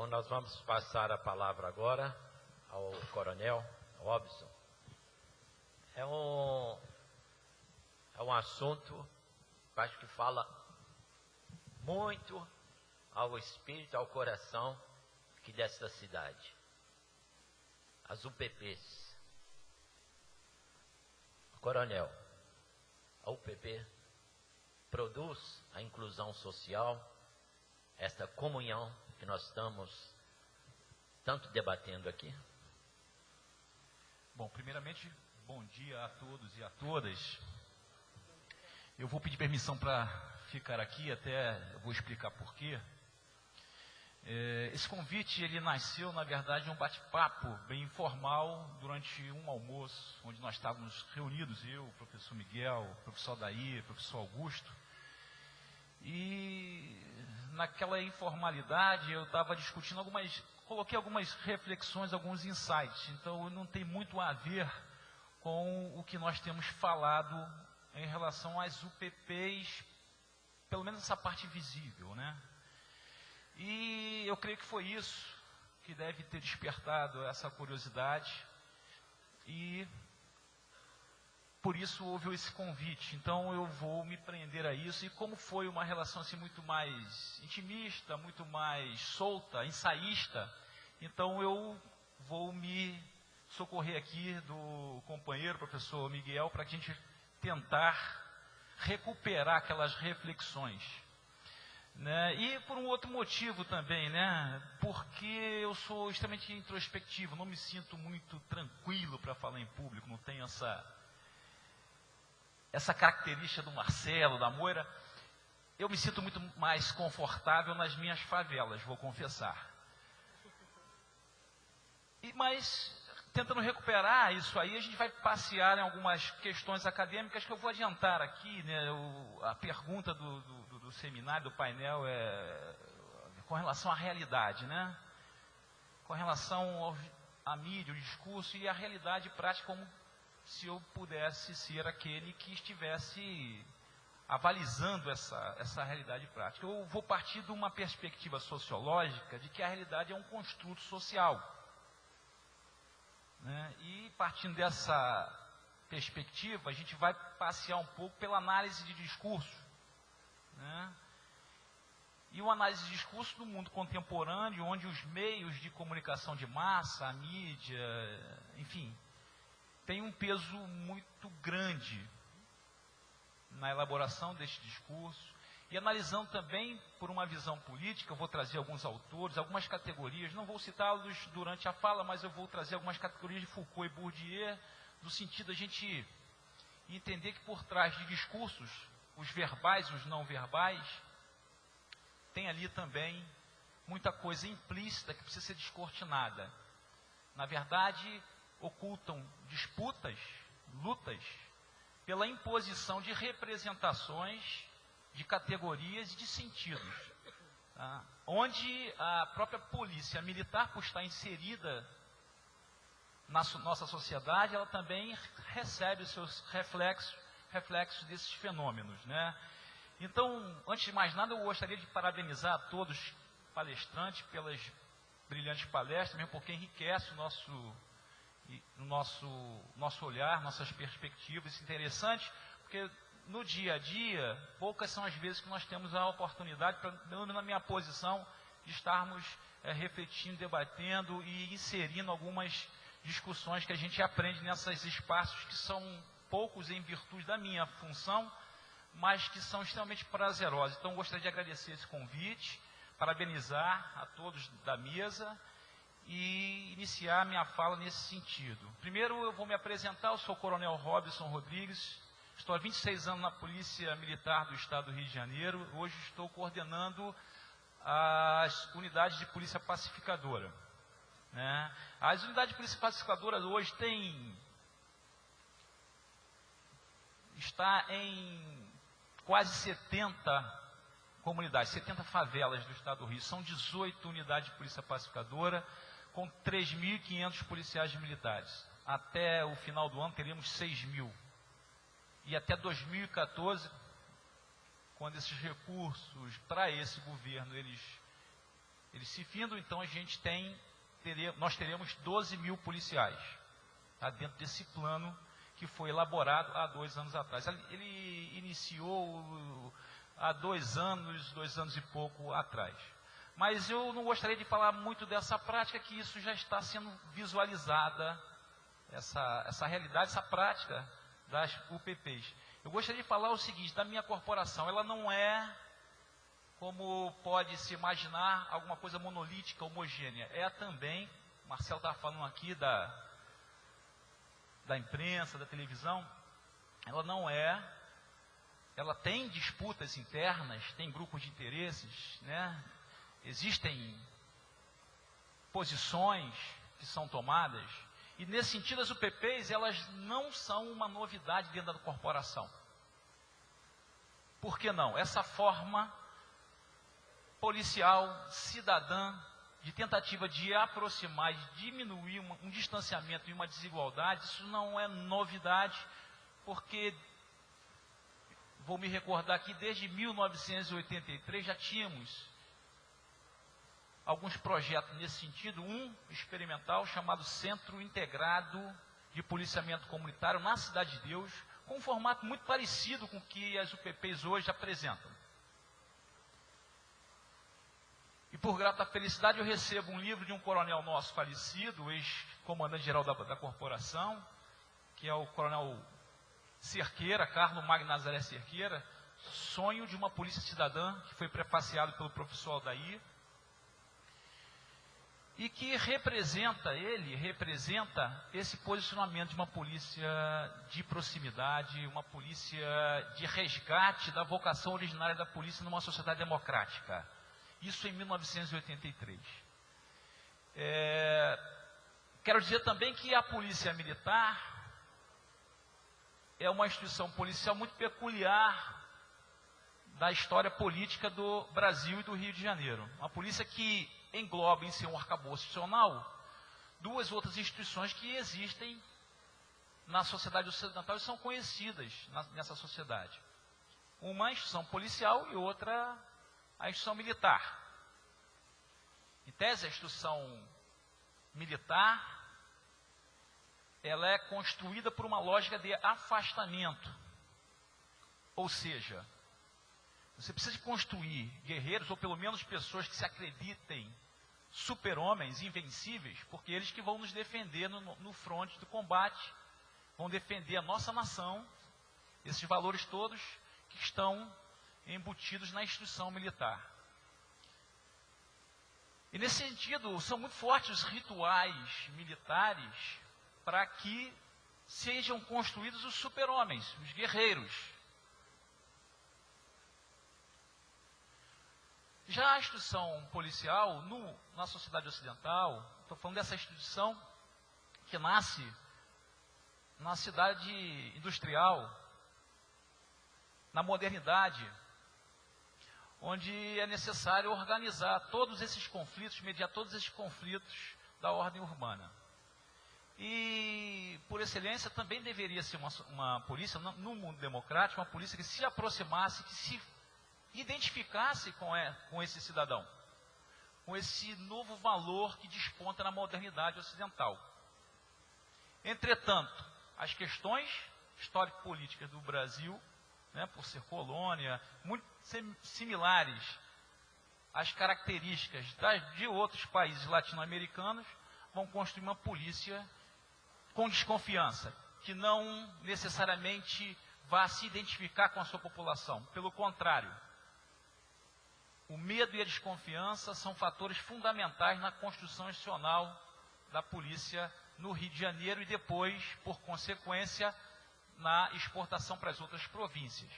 Bom, nós vamos passar a palavra agora ao Coronel Robson. É um assunto, acho que fala muito ao espírito, ao coração aqui desta cidade. As UPPs. Coronel, a UPP produz a inclusão social, esta comunhão que nós estamos tanto debatendo aqui? Bom, primeiramente, bom dia a todos e a todas. Eu vou pedir permissão para ficar aqui, até eu vou explicar por quê. Esse convite, ele nasceu, na verdade, um bate-papo bem informal durante um almoço, onde nós estávamos reunidos, eu, o professor Miguel, o professor Daí, o professor Augusto. E naquela informalidade eu estava discutindo coloquei algumas reflexões, alguns insights. Então não tem muito a ver com o que nós temos falado em relação às UPPs, pelo menos essa parte visível, né? E eu creio que foi isso que deve ter despertado essa curiosidade e por isso houve esse convite. Então eu vou me prender a isso. E como foi uma relação assim muito mais intimista, muito mais solta, ensaísta, então eu vou me socorrer aqui do companheiro, professor Miguel, para a gente tentar recuperar aquelas reflexões. Né? E por um outro motivo também, né? Porque eu sou extremamente introspectivo, não me sinto muito tranquilo para falar em público, não tenho essa característica do Marcelo, da Moira. Eu me sinto muito mais confortável nas minhas favelas, vou confessar. Mas, tentando recuperar isso aí, a gente vai passear em algumas questões acadêmicas que eu vou adiantar aqui, né? A pergunta do seminário, do painel, é com relação à realidade, né? Com relação à mídia, o discurso e a realidade prática, como se eu pudesse ser aquele que estivesse avalizando essa realidade prática. Eu vou partir de uma perspectiva sociológica de que a realidade é um construto social. Né? E partindo dessa perspectiva, a gente vai passear um pouco pela análise de discurso. Né? E uma análise de discurso do mundo contemporâneo, onde os meios de comunicação de massa, a mídia, enfim, tem um peso muito grande na elaboração deste discurso. E analisando também por uma visão política, eu vou trazer alguns autores, algumas categorias, não vou citá-los durante a fala, mas eu vou trazer algumas categorias de Foucault e Bourdieu, no sentido de a gente entender que por trás de discursos, os verbais e os não verbais, tem ali também muita coisa implícita que precisa ser descortinada. Na verdade, ocultam disputas, lutas, pela imposição de representações, de categorias e de sentidos. Tá? Onde a própria polícia militar, por estar inserida na nossa sociedade, ela também recebe os seus reflexos desses fenômenos. Né? Então, antes de mais nada, eu gostaria de parabenizar a todos os palestrantes pelas brilhantes palestras, mesmo porque enriquece o nosso olhar, nossas perspectivas. Interessante, porque no dia a dia, poucas são as vezes que nós temos a oportunidade, pelo menos na minha posição, de estarmos refletindo, debatendo e inserindo algumas discussões que a gente aprende nesses espaços que são poucos em virtude da minha função, mas que são extremamente prazerosos. Então, gostaria de agradecer esse convite, parabenizar a todos da mesa e iniciar minha fala nesse sentido. Primeiro, eu vou me apresentar, eu sou o Coronel Robson Rodrigues, estou há 26 anos na Polícia Militar do Estado do Rio de Janeiro, hoje estou coordenando as unidades de Polícia Pacificadora. Né? As unidades de Polícia Pacificadora hoje está em quase 70 comunidades, 70 favelas do Estado do Rio. São 18 unidades de Polícia Pacificadora, com 3.500 policiais militares. Até o final do ano teremos 6.000. E até 2014, quando esses recursos para esse governo eles Eles se findam, então nós teremos 12 mil policiais, tá, dentro desse plano que foi elaborado há 2 anos atrás. Ele iniciou há 2 anos e pouco atrás. Mas eu não gostaria de falar muito dessa prática, que isso já está sendo visualizada, essa realidade, essa prática das UPPs. Eu gostaria de falar o seguinte, da minha corporação, ela não é, como pode se imaginar, alguma coisa monolítica, homogênea. É também, o Marcelo estava falando aqui da imprensa, da televisão, ela não é, ela tem disputas internas, tem grupos de interesses, né? Existem posições que são tomadas, e nesse sentido as UPPs, elas não são uma novidade dentro da corporação. Por que não? Essa forma policial, cidadã, de tentativa de aproximar, de diminuir um distanciamento e uma desigualdade, isso não é novidade, porque, vou me recordar aqui, desde 1983 já tínhamos alguns projetos nesse sentido, um experimental chamado Centro Integrado de Policiamento Comunitário na Cidade de Deus, com um formato muito parecido com o que as UPPs hoje apresentam. E por grata felicidade eu recebo um livro de um coronel nosso falecido, ex-comandante-geral da corporação, que é o coronel Cerqueira, Carlos Magno Nazaré Cerqueira, Sonho de uma Polícia Cidadã, que foi prefaciado pelo professor Aldair, e que representa esse posicionamento de uma polícia de proximidade, uma polícia de resgate da vocação originária da polícia numa sociedade democrática. Isso em 1983. Quero dizer também que a Polícia Militar é uma instituição policial muito peculiar da história política do Brasil e do Rio de Janeiro. Uma polícia que engloba em seu arcabouço institucional 2 outras instituições que existem na sociedade ocidental e são conhecidas nessa sociedade. Uma instituição policial e outra a instituição militar. Em tese, a instituição militar, ela é construída por uma lógica de afastamento. Ou seja, você precisa construir guerreiros, ou pelo menos pessoas que se acreditem super-homens, invencíveis, porque eles que vão nos defender no fronte do combate, vão defender a nossa nação, esses valores todos que estão embutidos na instituição militar. E nesse sentido, são muito fortes os rituais militares para que sejam construídos os super-homens, os guerreiros. Já a instituição policial, na sociedade ocidental, estou falando dessa instituição que nasce na cidade industrial, na modernidade, onde é necessário organizar todos esses conflitos, mediar todos esses conflitos da ordem urbana. E, por excelência, também deveria ser uma polícia, no mundo democrático, uma polícia que se aproximasse, que se identificasse com esse cidadão, com esse novo valor que desponta na modernidade ocidental. Entretanto, as questões histórico-políticas do Brasil, né, por ser colônia, muito similares às características de outros países latino-americanos, vão construir uma polícia com desconfiança, que não necessariamente vá se identificar com a sua população. Pelo contrário, o medo e a desconfiança são fatores fundamentais na construção institucional da polícia no Rio de Janeiro e depois, por consequência, na exportação para as outras províncias.